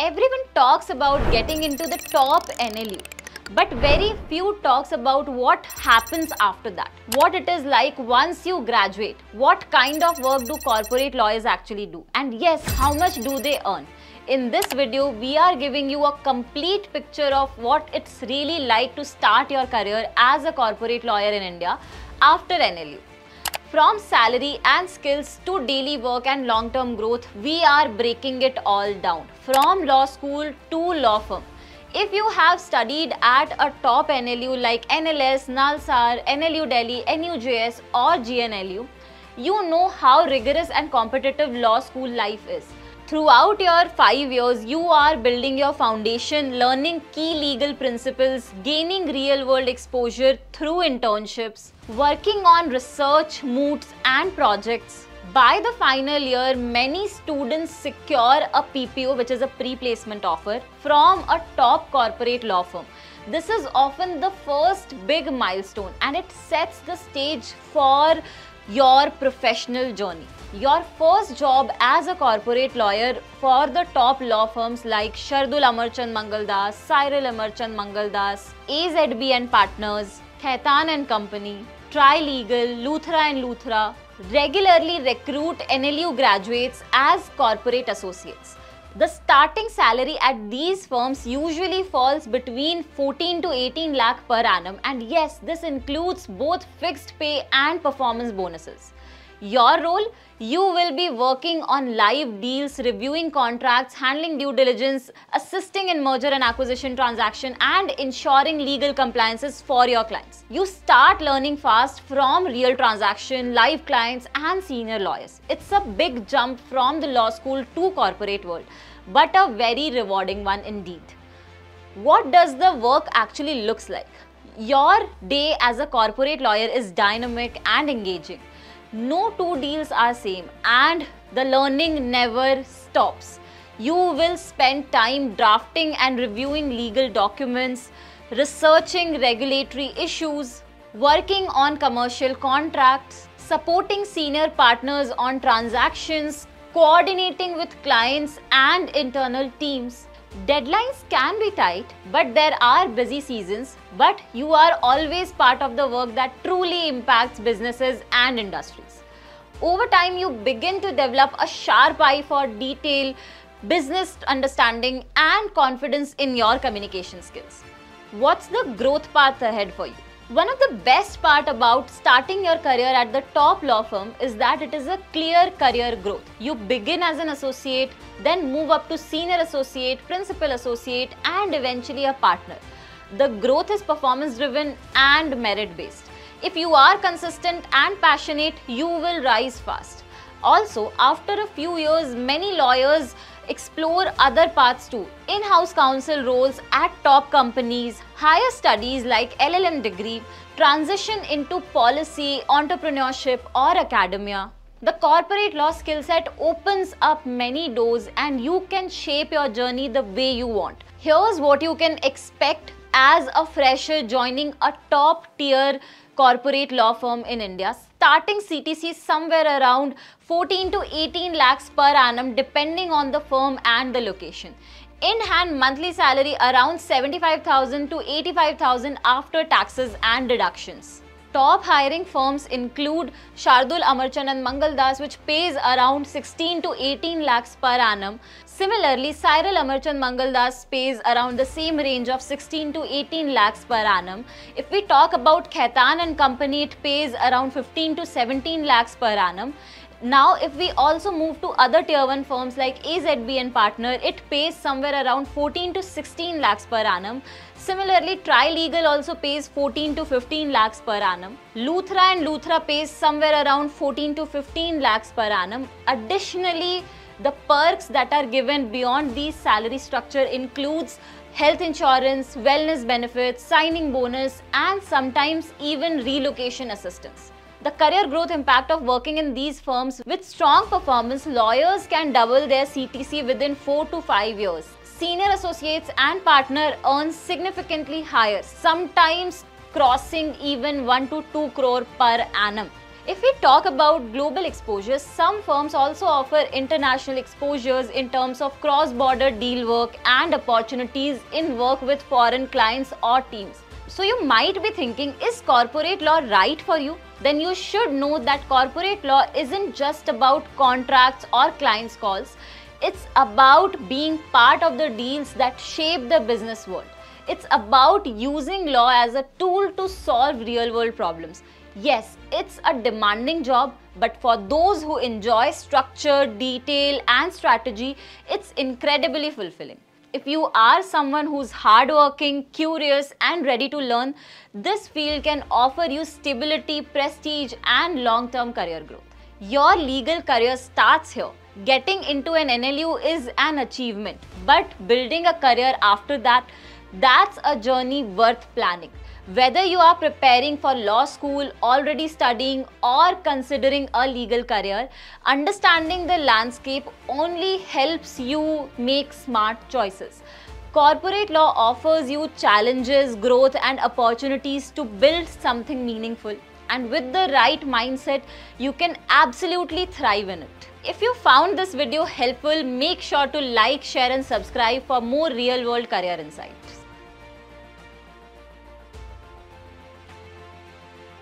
Everyone talks about getting into the top NLU, but very few talks about what happens after that. What it is like once you graduate, what kind of work do corporate lawyers actually do, and yes, how much do they earn. In this video, we are giving you a complete picture of what it's really like to start your career as a corporate lawyer in India after NLU. From salary and skills to daily work and long-term growth, we are breaking it all down. From law school to law firm. If you have studied at a top NLU like NLS, NALSAR, NLU Delhi, NUJS or GNLU, you know how rigorous and competitive law school life is. Throughout your 5 years, you are building your foundation, learning key legal principles, gaining real-world exposure through internships, working on research, moots and projects. By the final year, many students secure a PPO, which is a pre-placement offer, from a top corporate law firm. This is often the first big milestone and it sets the stage for your professional journey. Your first job as a corporate lawyer for the top law firms like Shardul Amarchand Mangaldas, Cyril Amarchand Mangaldas, AZB and Partners, Khaitan and Company, Trilegal, Luthra and Luthra regularly recruit NLU graduates as corporate associates. The starting salary at these firms usually falls between 14 to 18 lakh per annum, and yes, this includes both fixed pay and performance bonuses. Your role? You will be working on live deals, reviewing contracts, handling due diligence, assisting in merger and acquisition transaction and ensuring legal compliances for your clients. You start learning fast from real transaction, live clients and senior lawyers. It's a big jump from the law school to corporate world, but a very rewarding one indeed. What does the work actually looks like? Your day as a corporate lawyer is dynamic and engaging. No two deals are same and the learning never stops. You will spend time drafting and reviewing legal documents, researching regulatory issues, working on commercial contracts, supporting senior partners on transactions, coordinating with clients and internal teams. Deadlines can be tight, but there are busy seasons, but you are always part of the work that truly impacts businesses and industries. Over time, you begin to develop a sharp eye for detail, business understanding and confidence in your communication skills. What's the growth path ahead for you? One of the best part about starting your career at the top law firm is that it is a clear career growth. You begin as an associate, then move up to senior associate, principal associate and eventually a partner. The growth is performance driven and merit based. If you are consistent and passionate, you will rise fast. Also, after a few years, many lawyers explore other paths too. In-house counsel roles at top companies, higher studies like LLM degree, transition into policy, entrepreneurship or academia. The corporate law skill set opens up many doors and you can shape your journey the way you want. Here's what you can expect as a fresher joining a top tier corporate law firm in India. Starting CTC somewhere around 14 to 18 lakhs per annum depending on the firm and the location. In hand monthly salary around 75,000 to 85,000 after taxes and deductions. Top hiring firms include Shardul Amarchand and Mangaldas, which pays around 16 to 18 lakhs per annum. Similarly, Cyril Amarchand Mangaldas pays around the same range of 16 to 18 lakhs per annum. If we talk about Khaitan and Company, it pays around 15 to 17 lakhs per annum. Now, if we also move to other tier 1 firms like AZB and Partner, it pays somewhere around 14 to 16 lakhs per annum. Similarly, Trilegal also pays 14 to 15 lakhs per annum. Luthra and Luthra pays somewhere around 14 to 15 lakhs per annum. Additionally, the perks that are given beyond these salary structure includes health insurance, wellness benefits, signing bonus and sometimes even relocation assistance. The career growth impact of working in these firms with strong performance, lawyers can double their CTC within 4 to 5 years. Senior associates and partner earn significantly higher, sometimes crossing even 1 to 2 crore per annum. If we talk about global exposures, some firms also offer international exposures in terms of cross-border deal work and opportunities in work with foreign clients or teams. So you might be thinking, is corporate law right for you? Then you should know that corporate law isn't just about contracts or clients' calls. It's about being part of the deals that shape the business world. It's about using law as a tool to solve real-world problems. Yes, it's a demanding job, but for those who enjoy structure, detail, and strategy, it's incredibly fulfilling. If you are someone who's hardworking, curious, and ready to learn, this field can offer you stability, prestige, and long-term career growth. Your legal career starts here. Getting into an NLU is an achievement, but building a career after that, that's a journey worth planning. Whether you are preparing for law school, already studying, or considering a legal career, understanding the landscape only helps you make smart choices. Corporate law offers you challenges, growth, and opportunities to build something meaningful. And with the right mindset, you can absolutely thrive in it. If you found this video helpful, make sure to like, share, and subscribe for more real-world career insights.